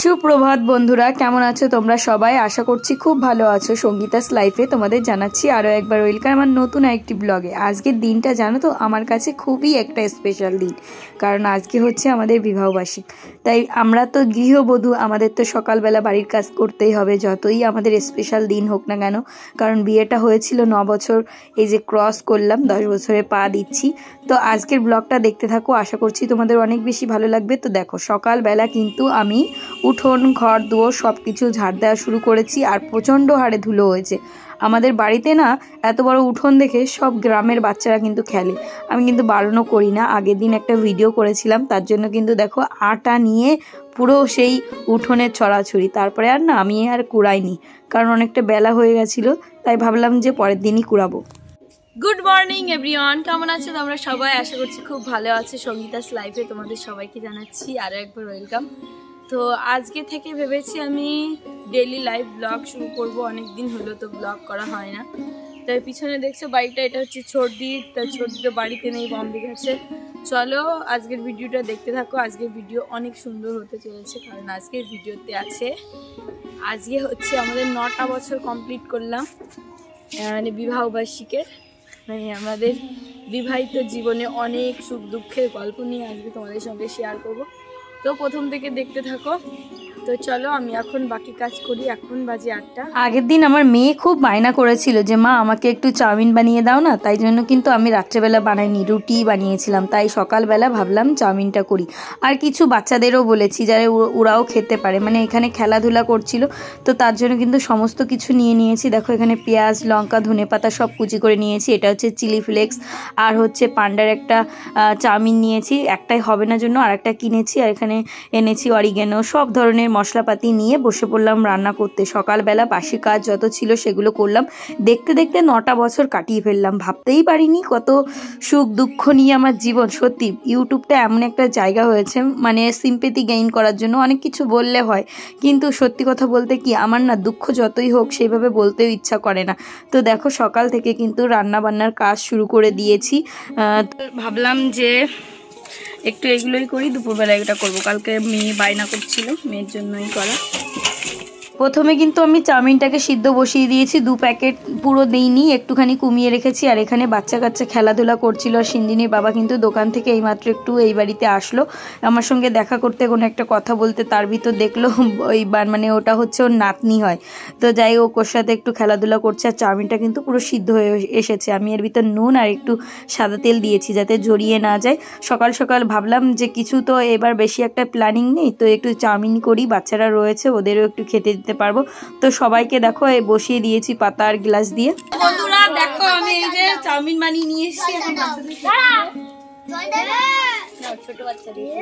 সুপ্রভাত বন্ধুরা, কেমন আছো তোমরা সবাই? আশা করছি খুব ভালো আছো। সঙ্গীতাস লাইফে তোমাদের জানাচ্ছি আরও একবার ওয়েলকাম আমার নতুন একটি ব্লগে। আজকের দিনটা জানো তো আমার কাছে খুবই একটা স্পেশাল দিন, কারণ আজকে হচ্ছে আমাদের বিবাহবার্ষিক। তাই আমরা তো গৃহবধূ, আমাদের তো সকালবেলা বাড়ির কাজ করতেই হবে, যতই আমাদের স্পেশাল দিন হোক না কেন। কারণ বিয়েটা হয়েছিল 9 বছর, এই যে ক্রস করলাম, 10 বছরে পা দিচ্ছি। তো আজকের ব্লগটা দেখতে থাকো, আশা করছি তোমাদের অনেক বেশি ভালো লাগবে। তো দেখো, সকালবেলা কিন্তু আমি উঠোন ঘর দুয়ার সব কিছু ঝাড় দেওয়া শুরু করেছি, আর প্রচণ্ড হারে ধুলো হয়েছে। আমাদের বাড়িতে না এত বড় উঠোন দেখে সব গ্রামের বাচ্চারা কিন্তু খেলে। আমি কিন্তু বারণও করি না। আগের দিন একটা ভিডিও করেছিলাম, তার জন্য কিন্তু দেখো আটা নিয়ে পুরো সেই উঠোনে ছড়াছড়ি। তারপরে আর না আমি আর কুড়াইনি, কারণ অনেকটা বেলা হয়ে গেছিলো, তাই ভাবলাম যে পরের দিনই কুড়াবো। গুড মর্নিং এভরিওয়ান, কেমন আছো তোমরা সবাই? আশা করছি খুব ভালো আছে। সঙ্গীতাস লাইফে তোমাদের সবাইকে জানাচ্ছি আরও একবার ওয়েলকাম। তো আজকে থেকে ভেবেছি আমি ডেইলি লাইভ ব্লগ শুরু করব। অনেক দিন হলো তো ব্লগ করা হয় না। তো পিছনে দেখছো বাড়িটা, এটা হচ্ছে ছোটদি। তার ছোটদি তো বাড়িতে নেই, বম্বে গেছে। চলো আজকের ভিডিওটা দেখতে থাকো। আজকের ভিডিও অনেক সুন্দর হতে চলেছে, কারণ আজকের ভিডিওতে আছে, আজকে হচ্ছে আমাদের 9টা বছর কমপ্লিট করলাম, মানে বিবাহবার্ষিকের। মানে আমাদের বিবাহিত জীবনে অনেক সুখ দুঃখের গল্প নিয়ে আজকে তোমাদের সঙ্গে শেয়ার করব। তো প্রথম থেকে দেখতে থাকো। তো চলো আমি এখন বাকি কাজ করি। এখন বাজে 8টা। আগের দিন আমার মেয়ে খুব বায়না করেছিল যে মা আমাকে একটু চাউমিন বানিয়ে দাও না, তাই জন্য কিন্তু আমি রাত্রেবেলা বানাইনি, রুটি বানিয়েছিলাম। তাই সকালবেলা ভাবলাম চাউমিনটা করি। আর কিছু বাচ্চাদেরও বলেছি যারা ওরাও খেতে পারে, মানে এখানে খেলাধুলা করছিল, তো তার জন্য কিন্তু সমস্ত কিছু নিয়ে নিয়েছি। দেখো এখানে পেঁয়াজ লঙ্কা ধনেপাতা সব কুচি করে নিয়েছি। এটা হচ্ছে চিলি ফ্লেক্স, আর হচ্ছে পান্ডার একটা চাউমিন নিয়েছি, একটাই হবে না জন্য আর একটা কিনেছি। আর এখানে এনেছি অরিগেনো, সব ধরনের মশলাপাতি নিয়ে বসে পড়লাম রান্না করতে। সকালবেলা বাসি কাজ যত ছিল সেগুলো করলাম। দেখতে দেখতে 9টা বছর কাটিয়ে ফেললাম। ভাবতেই পারিনি কত সুখ দুঃখ নিয়ে আমার জীবন। সত্যি ইউটিউবটা এমন একটা জায়গা হয়েছে, মানে সিম্পেথি গেইন করার জন্য অনেক কিছু বললে হয়, কিন্তু সত্যি কথা বলতে কি আমার না দুঃখ যতই হোক সেইভাবে বলতেও ইচ্ছা করে না। তো দেখো সকাল থেকে কিন্তু রান্না বান্নার কাজ শুরু করে দিয়েছি। ভাবলাম যে একটু এগুলোই করি, দুপুরবেলা এটা করবো। কালকে মেয়ে বায়না করছিল, মেয়ের জন্যই করা। প্রথমে কিন্তু আমি চাউমিনটাকে সিদ্ধ বসিয়ে দিয়েছি, 2 প্যাকেট পুরো দিইনি, একটুখানি কমিয়ে রেখেছি। আর এখানে বাচ্চা কাচ্চা খেলাধুলা করছিল। আর সিন্দিনীর বাবা কিন্তু দোকান থেকে এইমাত্র একটু এই বাড়িতে আসলো আমার সঙ্গে দেখা করতে, কোনো একটা কথা বলতে। তার ভিতর দেখলো ওই মানে ওটা হচ্ছে ওর নাতনি হয়। তো যাই হোক, ওর সাথে একটু খেলাধুলা করছে। আর চাউমিনটা কিন্তু পুরো সিদ্ধ হয়ে এসেছে। আমি এর ভিতর নুন আর একটু সাদা তেল দিয়েছি যাতে জড়িয়ে না যায়। সকাল সকাল ভাবলাম যে কিছু তো এবার বেশি একটা প্ল্যানিং নেই, তো একটু চাউমিন করি, বাচ্চারা রয়েছে ওদেরও একটু খেতে দিতে পারবো। তো সবাইকে দেখো বসিয়ে দিয়েছি পাতা আর গ্লাস দিয়ে। বন্ধুরা দেখো আমি এই যে চাউমিন বানিয়ে নিয়ে এসেছি। ছোট বাচ্চা দিয়ে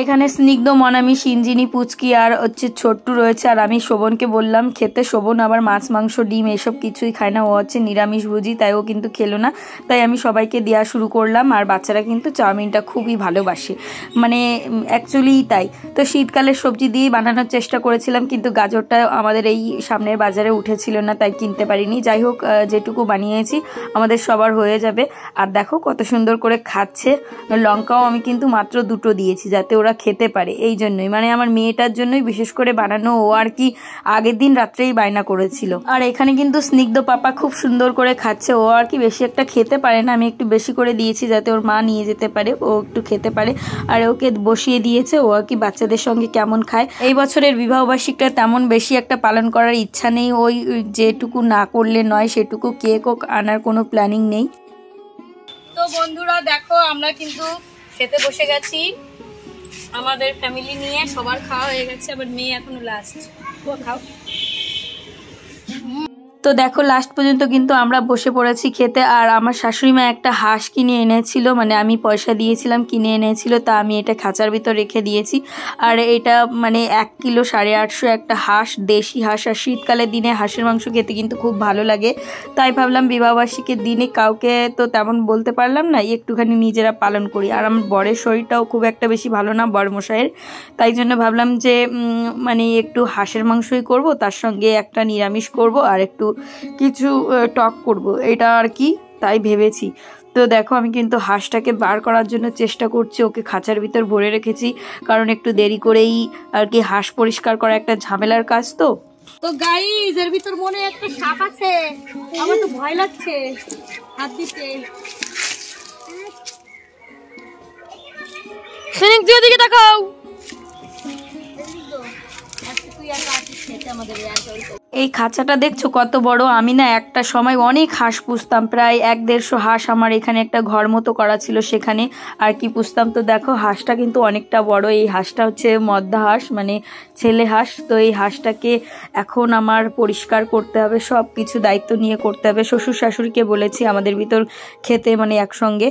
এখানে স্নিগ্ধ মনামি সিঞ্জিনি পুচকি আর হচ্ছে ছোট্টু রয়েছে। আর আমি শোভনকে বললাম খেতে। শোভন আবার মাছ মাংস ডিম এসব কিছুই খায় না, ও হচ্ছে নিরামিষ ভুজি, তাই ও কিন্তু খেলো না। তাই আমি সবাইকে দেওয়া শুরু করলাম। আর বাচ্চারা কিন্তু চাউমিনটা খুবই ভালোবাসে, মানে অ্যাকচুয়ালি তাই। তো শীতকালের সবজি দিয়েই বানানোর চেষ্টা করেছিলাম, কিন্তু গাজরটা আমাদের এই সামনের বাজারে উঠেছিল না, তাই কিনতে পারিনি। যাই হোক, যেটুকু বানিয়েছি আমাদের সবার হয়ে যাবে। আর দেখো কত সুন্দর করে খাচ্ছে। লঙ্কাও আমি কিন্তু মাত্র 2টো দিয়েছি যাতে ওরা খেতে পারে, এই জন্যই, মানে আমার মেয়েটার জন্যই বিশেষ করে বানানো। ও আর কি আগের দিন রাত্রেই বায়না করেছিল। আর এখানে কিন্তু স্নিগ্ধ পাপা খুব সুন্দর করে খাচ্ছে। ও আর কি বেশি একটা খেতে পারে না, আমি একটু বেশি করে দিয়েছি যাতে ওর মা নিয়ে যেতে পারে, ও একটু খেতে পারে। আর ওকে বসিয়ে দিয়েছে, ও আর কি বাচ্চাদের সঙ্গে কেমন খায়। এই বছরের বিবাহবার্ষিকটা তেমন বেশি একটা পালন করার ইচ্ছা নেই, ওই যেটুকু না করলে নয় সেটুকু কেকও আনার কোনো প্ল্যানিং নেই। তো বন্ধুরা দেখো আমরা কিন্তু খেতে বসে গেছি, আমাদের ফ্যামিলি নিয়ে সবার খাওয়া হয়ে গেছে। আবার মেয়ে এখনো লাস্ট, ও খাও। তো দেখো লাস্ট পর্যন্ত কিন্তু আমরা বসে পড়েছি খেতে। আর আমার শাশুড়ি মা একটা হাঁস কিনে এনেছিল, মানে আমি পয়সা দিয়েছিলাম, কিনে এনেছিল, তা আমি এটা খাঁচার ভিতর রেখে দিয়েছি। আর এটা মানে 1 কিলো 850 একটা হাঁস, দেশি হাঁস। আর শীতকালের দিনে হাঁসের মাংস খেতে কিন্তু খুব ভালো লাগে, তাই ভাবলাম বিবাহবার্ষিকীর দিনে কাউকে তো তেমন বলতে পারলাম না, একটুখানি নিজেরা পালন করি। আর আমার বরের শরীরটাও খুব একটা বেশি ভালো না, বরমশাইয়ের, তাই জন্য ভাবলাম যে মানে একটু হাঁসের মাংসই করব, তার সঙ্গে একটা নিরামিষ করব আর একটু কিছু টক করব, এটা আর কি, তাই ভেবেছি। তো দেখো আমি কিন্তু হাঁসটাকে বার করার জন্য চেষ্টা করছি, ওকে খাঁচার ভিতর ভরে রেখেছি, কারণ একটু দেরি করেই আর কি হাঁস পরিষ্কার করা একটা ঝামেলার কাজ। তো গাইস এর ভিতর মনে একটা সাপ আছে, আমার তো ভয় লাগছে হাত দিতে। সিনিক দিয়ে দিকে তাকাও। এই খাঁচাটা দেখছো কত বড়। আমি না একটা সময় অনেক হাঁস পুষতাম, প্রায় 1-150 হাঁস আমার এখানে একটা ঘর মতো করা ছিল, সেখানে আর কি পুষতাম। তো দেখো হাঁসটা কিন্তু অনেকটা বড়। এই হাঁসটা হচ্ছে মদ্দা হাঁস, মানে ছেলে হাঁস। তো এই হাঁসটাকে এখন আমার পরিষ্কার করতে হবে, সব কিছু দায়িত্ব নিয়ে করতে হবে। শ্বশুর শাশুড়িকে বলেছি আমাদের ভিতর খেতে, মানে একসঙ্গে।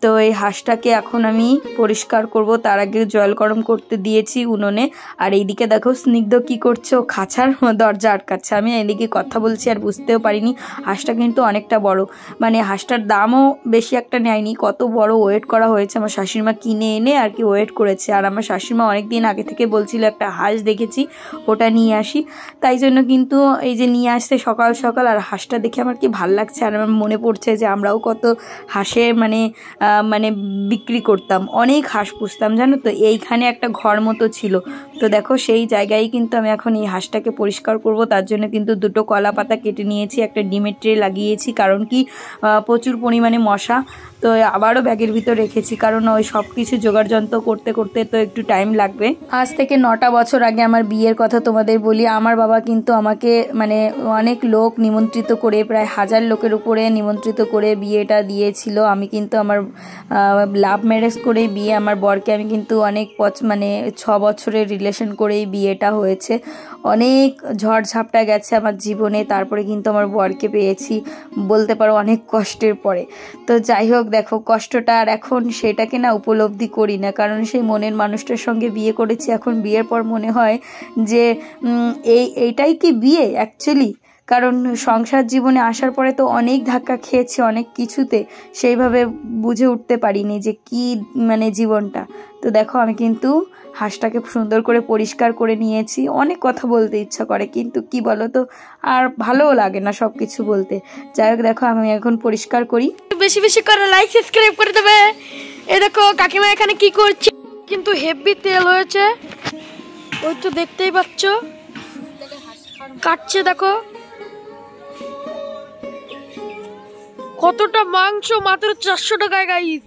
তো এই হাঁসটাকে এখন আমি পরিষ্কার করব, তার আগে জল গরম করতে দিয়েছি উনুনে। আর এইদিকে দেখো স্নিগ্ধ কি করছো, খাঁচার দরজা আটকাচ্ছে। আমি এদিকে কথা বলছি আর বুঝতেও পারিনি হাঁসটা কিন্তু অনেকটা বড়, মানে হাঁসটার দামও বেশি একটা নেয়নি। কত বড় ওয়েট করা হয়েছে, আমার শাশুড়িমা কিনে এনে আর কি ওয়েট করেছে। আর আমার শাশুড়িমা অনেকদিন আগে থেকে বলছিল একটা হাঁস দেখেছি, ওটা নিয়ে আসি। তাই জন্য কিন্তু এই যে নিয়ে আসছে সকাল সকাল। আর হাঁসটা দেখে আমার কি ভাল লাগছে, আর আমার মনে পড়ছে যে আমরাও কত হাঁসে মানে বিক্রি করতাম, অনেক হাঁস পুষতাম জানো তো। এইখানে একটা ঘর মতো ছিল। তো দেখো সেই জায়গায় কিন্তু আমি এখন এই হাঁসটাকে পরিষ্কার করব। তার জন্য কিন্তু 2টো কলা পাতা কেটে নিয়েছি, একটা ডিমের ট্রে লাগিয়েছি, কারণ কি প্রচুর পরিমাণে মশা। তো আবারও ব্যাগের ভিতর রেখেছি, কারণ ওই সব কিছু জোগাড় যন্ত্র করতে করতে তো একটু টাইম লাগবে। আজ থেকে 9টা বছর আগে আমার বিয়ের কথা তোমাদের বলি। আমার বাবা কিন্তু আমাকে মানে অনেক লোক নিমন্ত্রিত করে, প্রায় 1000 লোকের উপরে নিমন্ত্রিত করে বিয়েটা দিয়েছিল। আমি কিন্তু আমার লাভ ম্যারেজ করে বিয়ে, আমার বরকে আমি কিন্তু অনেক মানে 6 বছরের রিলেশন করেই বিয়েটা হয়েছে। অনেক ঝড়ঝাপটা গেছে আমার জীবনে, তারপরে কিন্তু আমার বরকে পেয়েছি, বলতে পারো অনেক কষ্টের পরে। তো যাই হোক, দেখো কষ্টটা আর এখন সেটাকে না উপলব্ধি করি না, কারণ সেই মনের মানুষটার সঙ্গে বিয়ে করেছি। এখন বিয়ের পর মনে হয় যে এইটাই কি বিয়ে অ্যাকচুয়ালি। কারণ সংসার জীবনে আসার পরে তো অনেক ধাক্কা খেয়েছি অনেক কিছুতে, সেইভাবে বুঝে উঠতে পারিনি যে কি মানে জীবনটা। তো দেখো আমি কিন্তু হাঁসটাকে সুন্দর করে পরিষ্কার করে নিয়েছি। অনেক কথা বলতে ইচ্ছা করে, কিন্তু কি বলো তো, আর ভালোও লাগে না সব কিছু বলতে। যাই হোক দেখো আমি এখন পরিষ্কার করি। বেশি বেশি করে লাইক সাবস্ক্রাইব করে দেবে। এই দেখো কাকিমা এখানে কি করছে, কিন্তু হেভি তেল হয়েছে, ওই তো দেখতেই পাচ্ছ কাটছে। দেখো কতটা মাংস, মাত্র 400 টাকায় গাইস।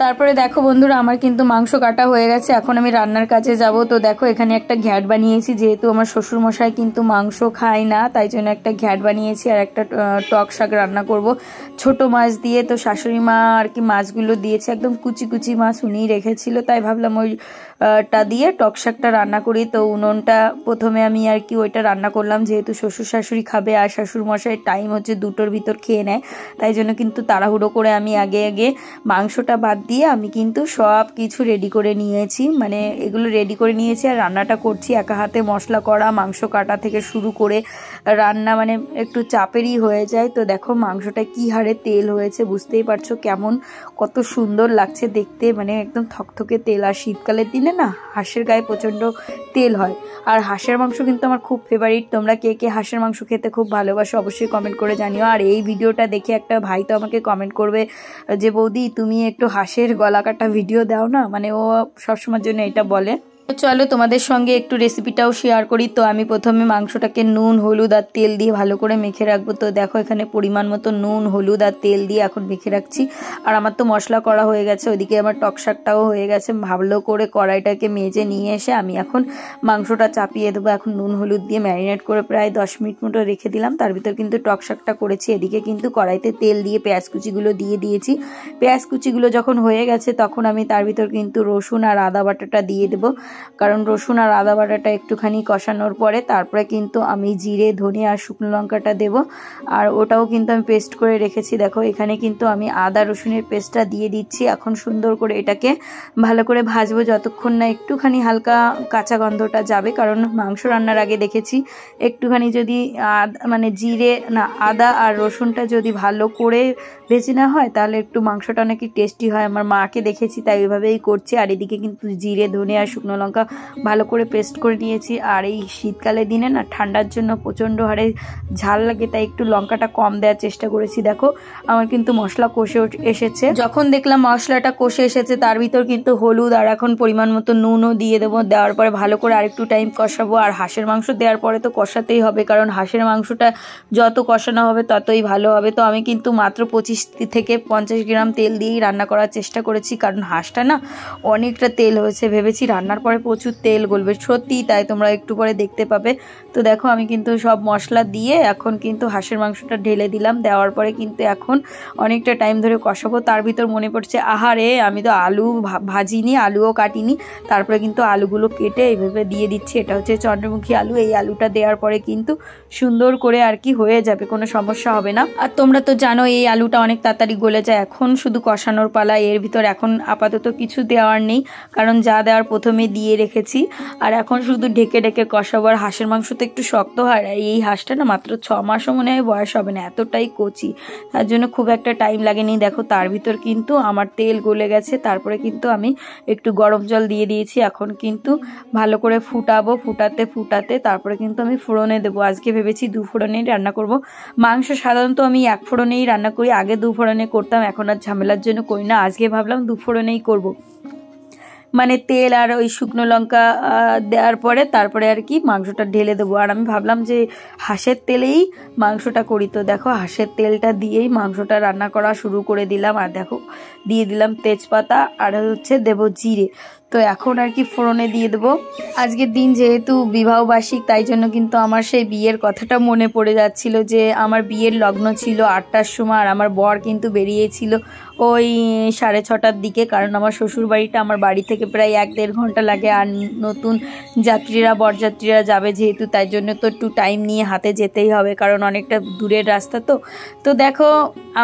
তারপরে দেখো বন্ধুরা আমার কিন্তু মাংস কাটা হয়ে গেছে, এখন আমি রান্নার কাজে যাব। তো দেখো এখানে একটা ঘ্যাট বানিয়েছি, যেহেতু আমার শ্বশুরমশাই কিন্তু মাংস খায় না, তাই জন্য একটা ঘ্যাট বানিয়েছি। আর একটা টক শাক রান্না করব ছোট মাছ দিয়ে। তো শাশুড়ি মা আর কি মাছগুলো দিয়েছে, একদম কুচি কুচি মাছ উনিই রেখেছিল, তাই ভাবলাম ওইটা দিয়ে টক শাকটা রান্না করি। তো উনুনটা প্রথমে আমি আর কি ওইটা রান্না করলাম, যেহেতু শ্বশুর শাশুড়ি খাবে আর শ্বশুরমশাইয়ের টাইম হচ্ছে 2টোর ভিতর খেয়ে নেয়, তাই জন্য কিন্তু তাড়াহুড়ো করে আমি আগে মাংসটা বাদ দিয়ে আমি কিন্তু সব কিছু রেডি করে নিয়েছি, মানে এগুলো রেডি করে নিয়েছি। আর রান্নাটা করছি একা হাতে, মশলা করা, মাংস কাটা থেকে শুরু করে রান্না মানে একটু চাপেরই হয়ে যায়। তো দেখো মাংসটা কি হারে তেল হয়েছে, বুঝতেই পারছো কেমন কত সুন্দর লাগছে দেখতে, মানে একদম থকথকে তেল। আর শীতকালের দিনে না হাঁসের গায়ে প্রচণ্ড তেল হয়। আর হাঁসের মাংস কিন্তু আমার খুব ফেভারিট। তোমরা কে কে হাঁসের মাংস খেতে খুব ভালোবাসো অবশ্যই কমেন্ট করে জানিও। আর এই ভিডিওটা দেখে একটা ভাই তো আমাকে কমেন্ট করবে যে বৌদি তুমি একটু হাঁসের গলা কাটা ভিডিও দাও না, মানে ও সবসময়ের জন্য এটা বলে। তো চলো তোমাদের সঙ্গে একটু রেসিপিটাও শেয়ার করি। তো আমি প্রথমে মাংসটাকে নুন হলুদ আর তেল দিয়ে ভালো করে মেখে রাখবো। তো দেখো এখানে পরিমাণ মতো নুন হলুদ আর তেল দিয়ে এখন মেখে রাখছি। আর আমার তো মশলা করা হয়ে গেছে, ওইদিকে আমার টক শাকটাও হয়ে গেছে। ভালো করে কড়াইটাকে মেজে নিয়ে এসে আমি এখন মাংসটা চাপিয়ে দেবো। এখন নুন হলুদ দিয়ে ম্যারিনেট করে প্রায় 10 মিনিট মতো রেখে দিলাম। তার ভিতর কিন্তু টক শাকটা করেছি। এদিকে কিন্তু কড়াইতে তেল দিয়ে পেঁয়াজ কুচিগুলো দিয়ে দিয়েছি। পেঁয়াজ কুচিগুলো যখন হয়ে গেছে তখন আমি তার ভিতর কিন্তু রসুন আর আদা বাটাটা দিয়ে দেবো, কারণ রসুন আর আদা বাটাটা একটুখানি কষানোর পরে তারপরে কিন্তু আমি জিরে ধনে আর শুকনো লঙ্কাটা দেব। আর ওটাও কিন্তু আমি পেস্ট করে রেখেছি। দেখো এখানে কিন্তু আমি আদা রসুনের পেস্টটা দিয়ে দিচ্ছি। এখন সুন্দর করে এটাকে ভালো করে ভাজবো যতক্ষণ না একটুখানি হালকা কাঁচা গন্ধটা যাবে, কারণ মাংস রান্নার আগে দেখেছি একটুখানি যদি মানে জিরে না আদা আর রসুনটা যদি ভালো করে ভেজে না হয় তাহলে একটু মাংসটা নাকি টেস্টি হয়। আমার মাকে দেখেছি তাই ওইভাবেই করছি। আর এদিকে কিন্তু জিরে ধনে আর শুকনো লঙ্কা লঙ্কা ভালো করে পেস্ট করে নিয়েছি। আর এই শীতকালের দিনে না ঠান্ডার জন্য প্রচণ্ড হারে ঝাল লাগে, তাই একটু লঙ্কাটা কম দেওয়ার চেষ্টা করেছি। দেখো আমার কিন্তু মশলা কষে এসেছে। যখন দেখলাম মশলাটা কষে এসেছে তার ভিতর কিন্তু হলুদ আর এখন পরিমাণ মতো নুনও দিয়ে দেবো। দেওয়ার পরে ভালো করে আরেকটু টাইম কষাবো। আর হাঁসের মাংস দেওয়ার পরে তো কষাতেই হবে, কারণ হাঁসের মাংসটা যত কষানো হবে ততই ভালো হবে। তো আমি কিন্তু মাত্র 25 থেকে 50 গ্রাম তেল দিয়েই রান্না করার চেষ্টা করেছি, কারণ হাঁসটা না অনেকটা তেল হয়েছে। ভেবেছি রান্নার পরে প্রচুর তেল গলবে, সত্যি তাই, তোমরা একটু পরে দেখতে পাবে। তো দেখো আমি কিন্তু সব মশলা দিয়ে এখন কিন্তু হাঁসের মাংসটা ঢেলে দিলাম। দেওয়ার পরে কিন্তু এখন অনেকটা টাইম ধরে কষাবো। তার ভিতর মনে পড়ছে আহারে আমি তো আলু ভাজিনি, আলুও কাটিনি। তারপরে কিন্তু আলুগুলো কেটে এইভাবে দিয়ে দিচ্ছি। এটা হচ্ছে চন্দ্রমুখী আলু। এই আলুটা দেওয়ার পরে কিন্তু সুন্দর করে আর কি হয়ে যাবে, কোনো সমস্যা হবে না। আর তোমরা তো জানো এই আলুটা অনেক তাড়াতাড়ি গলে যায়। এখন শুধু কষানোর পালা। এর ভিতর এখন আপাতত কিছু দেওয়ার নেই, কারণ যা দেওয়ার প্রথমে দিয়ে রেখেছি। আর এখন শুধু ঢেকে ঢেকে কষাবো। আর হাঁসের মাংস তো একটু শক্ত হয়, আর এই হাঁসটা না মাত্র 6 মাসও মনে হয় বয়স হবে না, এতটাই কচি, তার জন্য খুব একটা টাইম লাগেনি। দেখো তার ভিতর কিন্তু আমার তেল গলে গেছে। তারপরে কিন্তু আমি একটু গরম জল দিয়ে দিয়েছি। এখন কিন্তু ভালো করে ফুটাবো, ফুটাতে তারপরে কিন্তু আমি ফোড়নে দেবো। আজকে ভেবেছি 2 ফোড়নেই রান্না করব। মাংস সাধারণত আমি 1 ফোড়নেই রান্না করি, আগে 2 ফোড়নে করতাম, এখন আর ঝামেলার জন্য করি না। আজকে ভাবলাম 2 ফোড়নেই করবো, মানে তেল আর ওই শুকনো লঙ্কা দেওয়ার পরে তারপরে আর কি মাংসটা ঢেলে দেবো। আর আমি ভাবলাম যে হাঁসের তেলেই মাংসটা করি। তো দেখো হাঁসের তেলটা দিয়েই মাংসটা রান্না করা শুরু করে দিলাম। আর দেখো দিয়ে দিলাম তেজপাতা আর হচ্ছে দেবো জিরে। তো এখন আর কি ফোড়নে দিয়ে দেবো। আজকের দিন যেহেতু বিবাহবার্ষিক, তাই জন্য কিন্তু আমার সেই বিয়ের কথাটা মনে পড়ে যাচ্ছিল, যে আমার বিয়ের লগ্ন ছিল 8টার সময়, আর আমার বর কিন্তু বেরিয়েছিল ওই 6:30টার দিকে, কারণ আমার শ্বশুর বাড়িটা আমার বাড়ি থেকে প্রায় 1-1.5 ঘন্টা লাগে। আর নতুন যাত্রীরা, বরযাত্রীরা যাবে যেহেতু, তাই জন্য তো একটু টাইম নিয়ে হাতে যেতেই হবে, কারণ অনেকটা দূরের রাস্তা। তো দেখো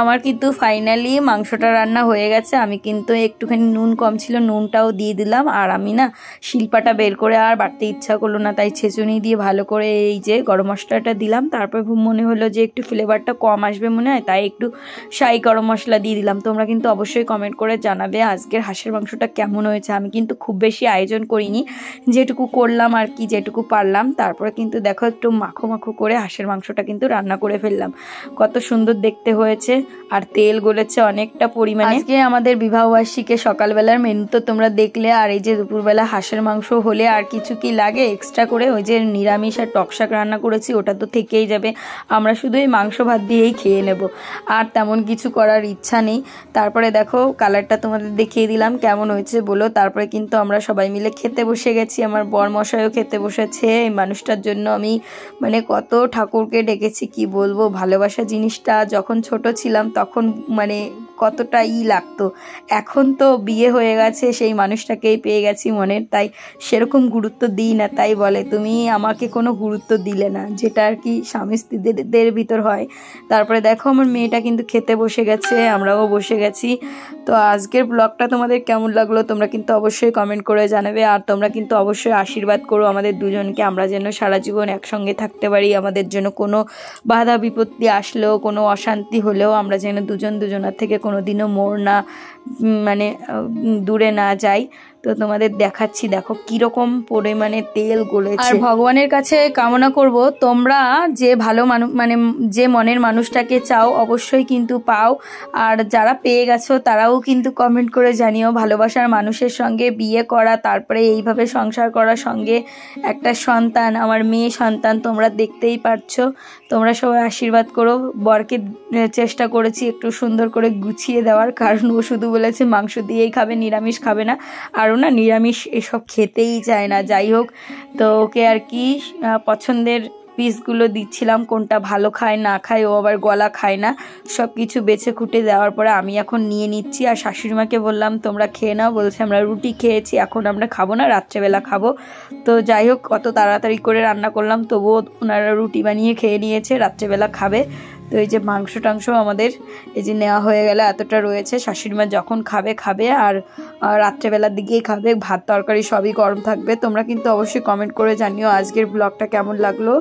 আমার কিন্তু ফাইনালি মাংসটা রান্না হয়ে গেছে। আমি কিন্তু একটুখানি নুন কম ছিল, নুনটাও দিয়ে দিলাম। আর আমি না শিলপাটা বের করে আর বাটতে ইচ্ছা করলো না, তাই ছেঁচুনি দিয়ে ভালো করে এই যে গরম মশলাটা দিলাম। তারপর মনে হলো যে একটু ফ্লেভারটা কম আসবে মনে হয়, তাই একটু শাহি গরম মশলা দিয়ে দিলাম। তোমরা কিন্তু অবশ্যই কমেন্ট করে জানাবে আজকের হাঁসের মাংসটা কেমন হয়েছে। আমি কিন্তু খুব বেশি আয়োজন করিনি, যেটুকু করলাম আর কি, যেটুকু পারলাম। তারপরে কিন্তু দেখো একটু মাখো মাখো করে হাঁসের মাংসটা কিন্তু রান্না করে ফেললাম। কত সুন্দর দেখতে হয়েছে, আর তেল গলেছে অনেকটা পরিমাণে। আজকে আমাদের বিবাহবার্ষিকী সকালবেলার মেনু তো তোমরা দেখলে। আর এই যে দুপুরবেলা হাঁসের মাংস হলে আর কিছু কি লাগে এক্সট্রা করে, ওই যে নিরামিষ আর টক শাক রান্না করেছি, ওটা তো থেকেই যাবে। আমরা শুধু এই মাংস ভাত দিয়েই খেয়ে নেব, আর তেমন কিছু করার ইচ্ছা নেই। তারপরে দেখো কালারটা তোমাদের দেখিয়ে দিলাম কেমন হয়েছে বলো। তারপরে কিন্তু আমরা সবাই মিলে খেতে বসে গেছি। আমার বরমশাইও খেতে বসেছে। এই মানুষটার জন্য আমি মানে কত ঠাকুরকে ডেকেছি কি বলবো। ভালোবাসা জিনিসটা যখন ছোট ছিলাম তখন মানে কতটা লাগতো, এখন তো বিয়ে হয়ে গেছে সেই মানুষটাকেই পেয়ে গেছি মনের, তাই সেরকম গুরুত্ব দিই না। তাই বলে তুমি আমাকে কোনো গুরুত্ব দিলে না, যেটা আর কি স্বামী স্ত্রীদের ভিতর হয়। তারপরে দেখো আমার মেয়েটা কিন্তু খেতে বসে গেছে, আমরাও বসে গেছি। তো আজকের ব্লগটা তোমাদের কেমন লাগলো তোমরা কিন্তু অবশ্যই কমেন্ট করে জানাবে। আর তোমরা কিন্তু অবশ্যই আশীর্বাদ করো আমাদের দুজনকে, আমরা যেন সারা জীবন একসঙ্গে থাকতে পারি। আমাদের জন্য কোনো বাধা বিপত্তি আসলেও, কোনো অশান্তি হলেও আমরা যেন দুজনার থেকে কোনোদিনও মোড় না মানে দূরে না যাই। তো তোমাদের দেখাচ্ছি, দেখো কিরকম পরিমাণে তেল গলেছে। আর ভগবানের কাছে কামনা করব তোমরা যে ভালো মানে যে মনের মানুষটাকে চাও অবশ্যই কিন্তু পাও। আর যারা পেয়ে গেছো তারাও কিন্তু কমেন্ট করে জানিও। ভালোবাসার মানুষের সঙ্গে বিয়ে করা, তারপরে এইভাবে সংসার করার সঙ্গে একটা সন্তান, আমার মেয়ে সন্তান তোমরা দেখতেই পারছো। তোমরা সবাই আশীর্বাদ করো। বরকে চেষ্টা করেছি একটু সুন্দর করে গুছিয়ে দেওয়ার, কারণ ও শুধু বলেছে মাংস দিয়েই খাবে, নিরামিষ খাবে না। আর না নিরামিষ এসব খেতেই চায় না। যাই হোক, তো ওকে আর কি পছন্দের পিসগুলো দিচ্ছিলাম, কোনটা ভালো খায় না খায়, ও আবার গলা খায় না। সব কিছু বেছে খুঁটে দেওয়ার পরে আমি এখন নিয়ে নিচ্ছি। আর শাশুড়িমাকে বললাম তোমরা খেয়ে নাও, বলছে আমরা রুটি খেয়েছি, এখন আমরা খাবো না, রাত্রেবেলা খাবো। তো যাই হোক কত তাড়াতাড়ি করে রান্না করলাম, তবুও ওনারা রুটি বানিয়ে খেয়ে নিয়েছে, রাত্রেবেলা খাবে। তো এই যে মাংস টাংস আমাদের এই যে নেওয়া হয়ে গেলে এতটা রয়েছে, শাশুড়িমা যখন খাবে আর রাত্রেবেলার দিকেই খাবে, ভাত তরকারি সবই গরম থাকবে। তোমরা কিন্তু অবশ্যই কমেন্ট করে জানিও আজকের ব্লগটা কেমন লাগলো।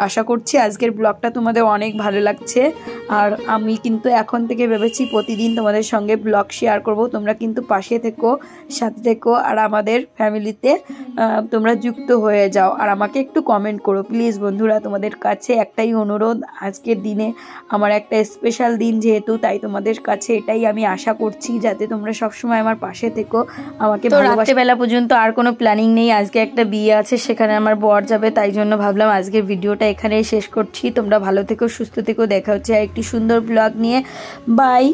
আশা করছি আজকের ব্লগটা তোমাদের অনেক ভালো লাগছে। আর আমি কিন্তু এখন থেকে ভেবেছি প্রতিদিন তোমাদের সঙ্গে ব্লগ শেয়ার করব। তোমরা কিন্তু পাশে থেকো, সাথে থেকো, আর আমাদের ফ্যামিলিতে তোমরা যুক্ত হয়ে যাও। আর আমাকে একটু কমেন্ট করো প্লিজ বন্ধুরা। তোমাদের কাছে একটাই অনুরোধ, আজকের দিনে আমার একটা স্পেশাল দিন যেহেতু, তাই তোমাদের কাছে এটাই আমি আশা করছি, যাতে তোমরা সবসময় আমার পাশে থেকো, আমাকে ভালোবাসো। রাত্রেবেলা পর্যন্ত আর কোনো প্ল্যানিং নেই, আজকে একটা বিয়ে আছে, সেখানে আমার বর যাবে, তাই জন্য ভাবলাম আজকের ভিডিওটা এখানেই শেষ করছি। তোমরা ভালো থেকো, সুস্থ থেকো, দেখা হচ্ছে একটি সুন্দর ব্লগ নিয়ে। বাই।